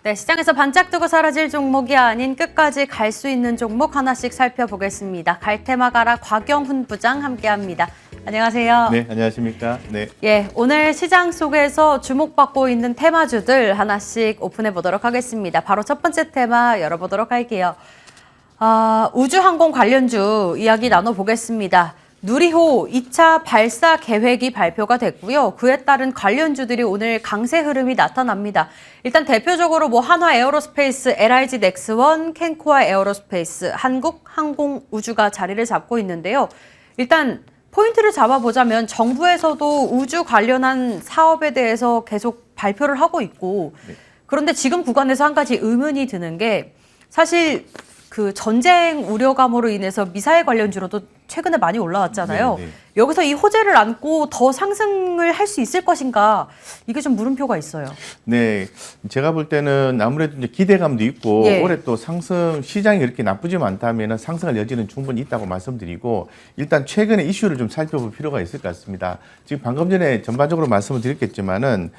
네, 시장에서 반짝 뜨고 사라질 종목이 아닌 끝까지 갈 수 있는 종목 하나씩 살펴보겠습니다. 갈테마가라 곽영훈 부장 함께합니다. 안녕하세요. 네, 안녕하십니까. 네. 예, 오늘 시장 속에서 주목받고 있는 테마주들 하나씩 오픈해 보도록 하겠습니다. 바로 첫 번째 테마 열어보도록 할게요. 우주항공 관련주 이야기 나눠보겠습니다. 누리호 2차 발사 계획이 발표가 됐고요. 그에 따른 관련주들이 오늘 강세 흐름이 나타납니다. 일단 대표적으로 한화 에어로스페이스, LIG 넥스원, 캔코아 에어로스페이스, 한국항공우주가 자리를 잡고 있는데요. 일단 포인트를 잡아보자면 정부에서도 우주 관련한 사업에 대해서 계속 발표를 하고 있고, 그런데 지금 구간에서 한 가지 의문이 드는 게 사실 그 전쟁 우려감으로 인해서 미사일 관련주로도 최근에 많이 올라왔잖아요. 네, 네. 여기서 이 호재를 안고 더 상승을 할 수 있을 것인가, 이게 좀 물음표가 있어요. 네, 제가 볼 때는 아무래도 이제 기대감도 있고 예. 올해 또 상승 시장이 그렇게 나쁘지 않다면 상승할 여지는 충분히 있다고 말씀드리고, 일단 최근의 이슈를 좀 살펴볼 필요가 있을 것 같습니다. 지금 방금 전에 전반적으로 말씀을 드렸겠지만은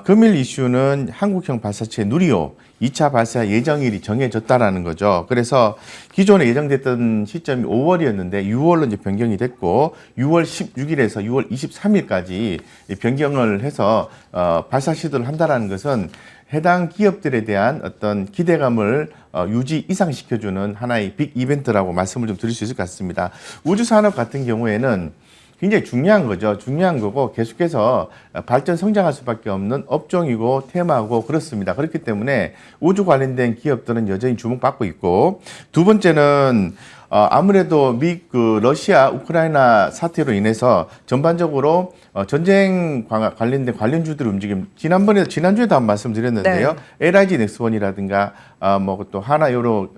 금일 이슈는 한국형 발사체 누리호 2차 발사 예정일이 정해졌다라는 거죠. 그래서 기존에 예정됐던 시점이 5월이었는데 6월로 이제 변경이 됐고 6월 16일에서 6월 23일까지 변경을 해서 발사 시도를 한다라는 것은 해당 기업들에 대한 어떤 기대감을 유지 이상시켜주는 하나의 빅 이벤트라고 말씀을 좀 드릴 수 있을 것 같습니다. 우주산업 같은 경우에는 굉장히 중요한 거죠. 중요한 거고 계속해서 발전 성장할 수밖에 없는 업종이고 테마고 그렇습니다. 그렇기 때문에 우주 관련된 기업들은 여전히 주목받고 있고, 두 번째는 아무래도 러시아 우크라이나 사태로 인해서 전반적으로 전쟁 관련된 관련주들 움직임, 지난주에도 한번 말씀드렸는데요. 네. LIG 넥스원이라든가 또 하나유로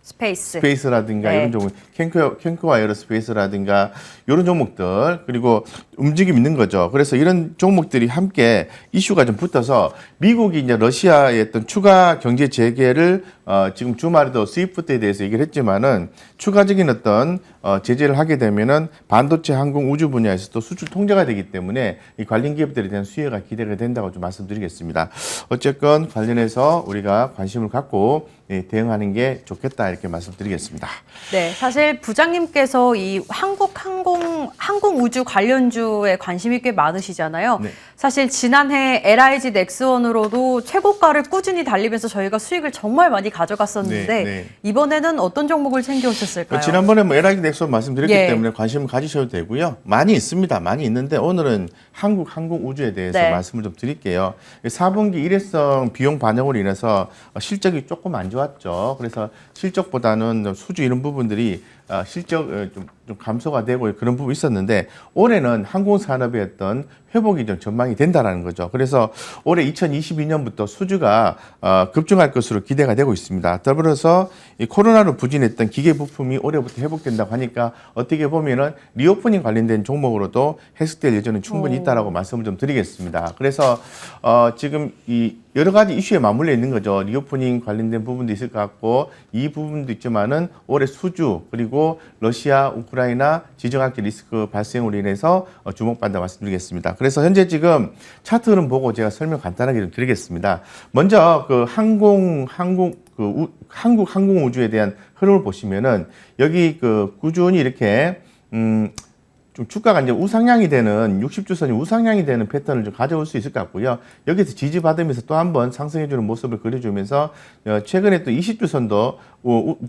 스페이스라든가 네. 이런 종목, 캔코아 에어로스페이스라든가 이런 종목들, 그리고 움직임 있는 거죠. 그래서 이런 종목들이 함께 이슈가 좀 붙어서 미국이 이제 러시아의 어떤 추가 경제 재개를 지금 주말에도 스위프트에 대해서 얘기를 했지만은 추가적인 어떤 제재를 하게 되면은 반도체, 항공, 우주 분야에서 또 수출 통제가 되기 때문에 이 관련 기업들에 대한 수혜가 기대가 된다고 좀 말씀드리겠습니다. 어쨌건 관련해서 우리가 관심을 갖고 대응하는 게 좋겠다 이렇게 말씀드리겠습니다. 네, 사실 부장님께서 이 항공우주 관련주에 관심이 꽤 많으시잖아요. 네. 사실 지난해 LIG 넥스원으로도 최고가를 꾸준히 달리면서 저희가 수익을 정말 많이 가져갔었는데 네, 네. 이번에는 어떤 종목을 챙겨오셨을까요? 지난번에 LIG 넥스원 말씀드렸기 예. 때문에 관심을 가지셔도 되고요. 많이 있습니다. 많이 있는데 오늘은 한국 항공우주에 대해서 네. 말씀을 좀 드릴게요. 4분기 일회성 비용 반영으로 인해서 실적이 조금 안 좋았죠. 그래서 실적보다는 수주 이런 부분들이 실적 좀 감소가 되고 그런 부분이 있었는데, 올해는 항공산업의 어떤 회복이 좀 전망이 된다라는 거죠. 그래서 올해 2022년부터 수주가 급증할 것으로 기대가 되고 있습니다. 더불어서 이 코로나로 부진했던 기계 부품이 올해부터 회복된다고 하니까 어떻게 보면은 리오프닝 관련된 종목으로도 해석될 여지는 충분히 있다라고 말씀을 좀 드리겠습니다. 그래서 지금 이 여러 가지 이슈에 맞물려 있는 거죠. 리오프닝 관련된 부분도 있을 것 같고 이 부분도 있지만은 올해 수주 그리고 러시아, 우크라이나 지정학적 리스크 발생으로 인해서 주목받는다 말씀드리겠습니다. 그래서 현재 지금 차트 흐름 보고 제가 설명 간단하게 좀 드리겠습니다. 먼저 그 한국 항공우주에 대한 흐름을 보시면은 여기 그 꾸준히 이렇게 좀 주가가 이제 우상향이 되는 60주선이 우상향이 되는 패턴을 좀 가져올 수 있을 것 같고요. 여기서 지지받으면서 또 한 번 상승해주는 모습을 그려주면서 최근에 또 20주선도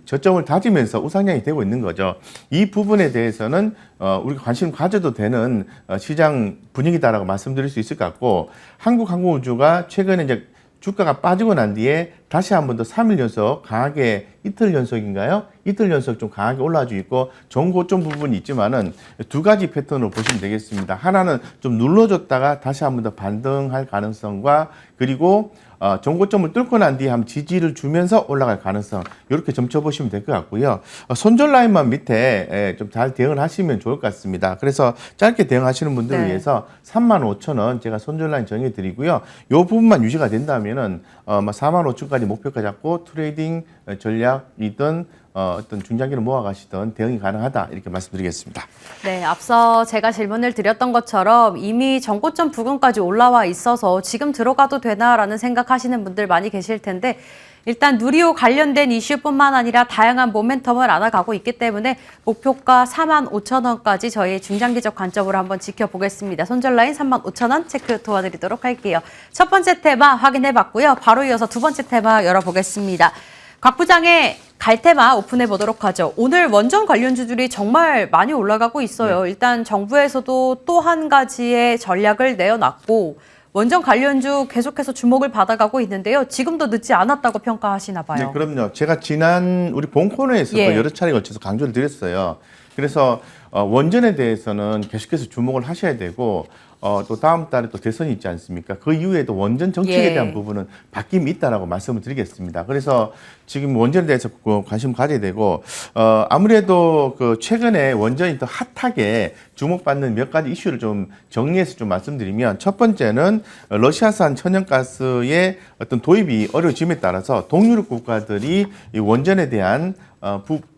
저점을 다지면서 우상향이 되고 있는 거죠. 이 부분에 대해서는 우리가 관심 가져도 되는 시장 분위기다라고 말씀드릴 수 있을 것 같고, 한국항공우주가 최근에 이제 주가가 빠지고 난 뒤에 다시 한 번 더 3일 연속 강하게, 이틀 연속인가요? 이틀 연속 좀 강하게 올라와주고 있고, 좋은 고점 부분이 있지만은 두 가지 패턴으로 보시면 되겠습니다. 하나는 좀 눌러줬다가 다시 한 번 더 반등할 가능성과, 그리고 정고점을 뚫고 난 뒤에 한번 지지를 주면서 올라갈 가능성, 이렇게 점쳐보시면 될 것 같고요. 손절 라인만 밑에 좀 잘 대응을 하시면 좋을 것 같습니다. 그래서 짧게 대응하시는 분들을 네. 위해서 35,000원 제가 손절 라인 정해드리고요. 이 부분만 유지가 된다면은 45,000원까지 목표가 잡고 트레이딩 전략이든 어떤 중장기를 모아가시던 대응이 가능하다 이렇게 말씀드리겠습니다. 네, 앞서 제가 질문을 드렸던 것처럼 이미 전고점 부근까지 올라와 있어서 지금 들어가도 되나라는 생각하시는 분들 많이 계실 텐데 일단 누리호 관련된 이슈뿐만 아니라 다양한 모멘텀을 안아가고 있기 때문에 목표가 45,000원까지 저희 중장기적 관점으로 한번 지켜보겠습니다. 손절라인 35,000원 체크 도와드리도록 할게요. 첫 번째 테마 확인해봤고요. 바로 이어서 두 번째 테마 열어보겠습니다. 곽 부장의 갈테마 오픈해 보도록 하죠. 오늘 원전 관련주들이 정말 많이 올라가고 있어요. 네. 일단 정부에서도 또 한 가지의 전략을 내어놨고 원전 관련주 계속해서 주목을 받아가고 있는데요. 지금도 늦지 않았다고 평가하시나 봐요. 네, 그럼요. 제가 지난 우리 본 코너에서도 예. 여러 차례 걸쳐서 강조를 드렸어요. 그래서 원전에 대해서는 계속해서 주목을 하셔야 되고 또 다음 달에 또 대선이 있지 않습니까? 그 이후에도 원전 정책에 예. 대한 부분은 바뀜이 있다라고 말씀을 드리겠습니다. 그래서 지금 원전에 대해서 관심 가져야 되고 아무래도 그 최근에 원전이 더 핫하게 주목받는 몇 가지 이슈를 좀 정리해서 좀 말씀드리면 첫 번째는 러시아산 천연가스의 어떤 도입이 어려워짐에 따라서 동유럽 국가들이 이 원전에 대한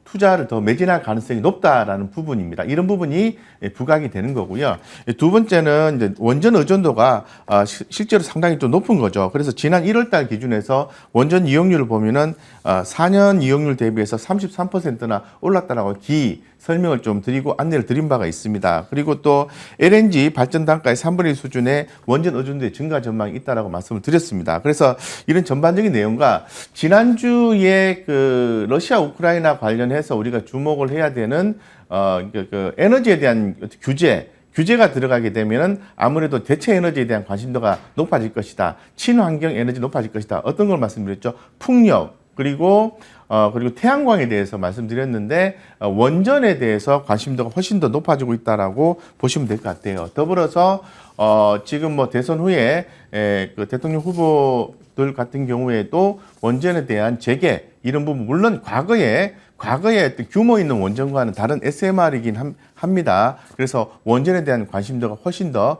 투자를 더 매진할 가능성이 높다라는 부분입니다. 이런 부분이 부각이 되는 거고요. 두 번째는 이제 원전 의존도가 실제로 상당히 좀 높은 거죠. 그래서 지난 1월 달 기준에서 원전 이용률을 보면은 4년 이용률 대비해서 33%나 올랐다라고 설명을 좀 드리고 안내를 드린 바가 있습니다. 그리고 또 LNG 발전 단가의 3분의 1 수준의 원전 의존도의 증가 전망이 있다라고 말씀을 드렸습니다. 그래서 이런 전반적인 내용과 지난주에 그 러시아 우크라이나 관련해서 우리가 주목을 해야 되는 그 에너지에 대한 규제가 들어가게 되면은 아무래도 대체 에너지에 대한 관심도가 높아질 것이다. 친환경 에너지 높아질 것이다. 어떤 걸 말씀드렸죠? 풍력 그리고 태양광에 대해서 말씀드렸는데 원전에 대해서 관심도가 훨씬 더 높아지고 있다라고 보시면 될 것 같아요. 더불어서 지금 뭐 대선 후에 그 대통령 후보들 같은 경우에도 원전에 대한 재개 이런 부분 물론 과거에 어떤 규모 있는 원전과는 다른 SMR이긴 합니다. 그래서 원전에 대한 관심도가 훨씬 더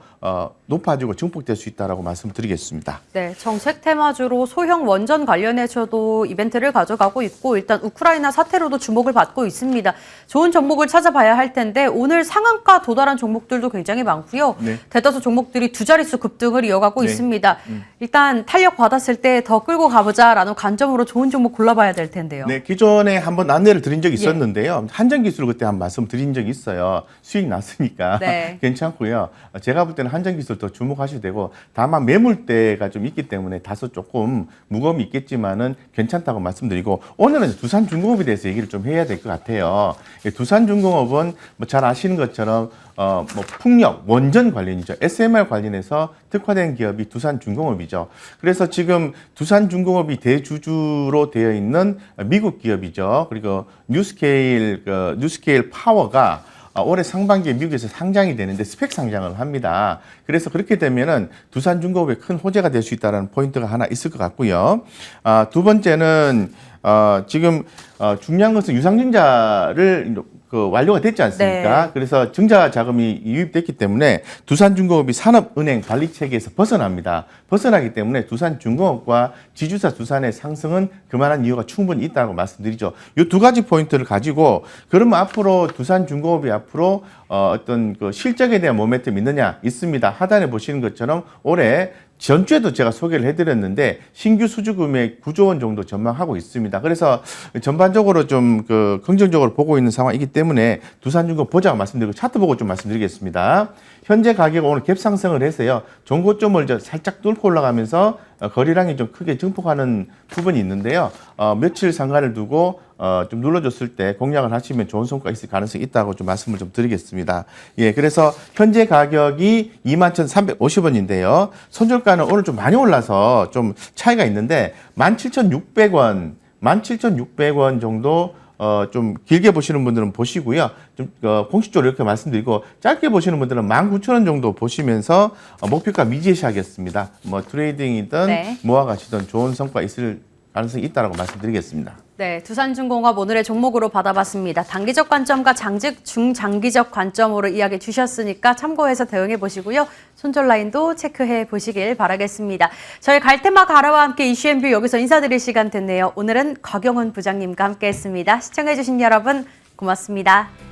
높아지고 증폭될 수 있다라고 말씀드리겠습니다. 네, 정책 테마주로 소형 원전 관련해서도 이벤트를 가져가고 있고 일단 우크라이나 사태로도 주목을 받고 있습니다. 좋은 종목을 찾아봐야 할 텐데 오늘 상한가 도달한 종목들도 굉장히 많고요. 네. 대다수 종목들이 두 자릿수 급등을 이어가고 네. 있습니다. 일단 탄력 받았을 때 더 끌고 가보자라는 관점으로 좋은 종목 골라봐야 될 텐데요. 네, 기존에 한번 안내를 드린 적이 있었는데요. 한전기술을 그때 한번 말씀드린 적이 있어요. 수익 났으니까 네. 괜찮고요. 제가 볼 때는 한전기술 더 주목하셔도 되고 다만 매물대가 좀 있기 때문에 다소 조금 무거움이 있겠지만은 괜찮다고 말씀드리고 오늘은 두산중공업에 대해서 얘기를 좀 해야 될 것 같아요. 두산중공업은 뭐 잘 아시는 것처럼 뭐 풍력, 원전 관련이죠. SMR 관련해서 특화된 기업이 두산중공업이죠. 그래서 지금 두산중공업이 대주주로 되어 있는 미국 기업이죠. 그리고 뉴스케일 파워가 올해 상반기에 미국에서 상장이 되는데 스펙 상장을 합니다. 그래서 그렇게 되면은 두산중공업에 큰 호재가 될 수 있다는 포인트가 하나 있을 것 같고요. 두 번째는 지금 중요한 것은 유상증자를 완료가 됐지 않습니까? 네. 그래서 증자 자금이 유입됐기 때문에 두산중공업이 산업은행 관리 체계에서 벗어납니다. 벗어나기 때문에 두산중공업과 지주사 두산의 상승은 그만한 이유가 충분히 있다고 말씀드리죠. 이 두 가지 포인트를 가지고 그러면 앞으로 두산중공업이 앞으로 어떤 그 실적에 대한 모멘텀이 있느냐? 있습니다. 하단에 보시는 것처럼 올해 전주에도 제가 소개를 해드렸는데 신규 수주 금액 9조 원 정도 전망하고 있습니다. 그래서 전반적으로 좀 긍정적으로 보고 있는 상황이기 때문에 두산중공업 보자고 말씀드리고 차트 보고 좀 말씀드리겠습니다. 현재 가격 오늘 갭 상승을 해서요. 종고점을 살짝 뚫고 올라가면서 거래량이 좀 크게 증폭하는 부분이 있는데요. 며칠 상관을 두고 좀 눌러줬을 때 공략을 하시면 좋은 성과가 있을 가능성이 있다고 좀 말씀을 좀 드리겠습니다. 예, 그래서 현재 가격이 21,350원인데요. 손절가는 오늘 좀 많이 올라서 좀 차이가 있는데 17,600원 정도 좀 길게 보시는 분들은 보시고요. 좀 공식적으로 이렇게 말씀드리고 짧게 보시는 분들은 19,000원 정도 보시면서 목표가 미제시하겠습니다. 뭐 트레이딩이든 네. 모아가시든 좋은 성과 있을 가능성이 있다고 말씀드리겠습니다. 네, 두산중공업 오늘의 종목으로 받아봤습니다. 단기적 관점과 중장기적 관점으로 이야기 주셨으니까 참고해서 대응해 보시고요. 손절 라인도 체크해 보시길 바라겠습니다. 저희 갈테마 가라와 함께 이슈앤뷰 여기서 인사드릴 시간 됐네요. 오늘은 곽영훈 부장님과 함께했습니다. 시청해 주신 여러분 고맙습니다.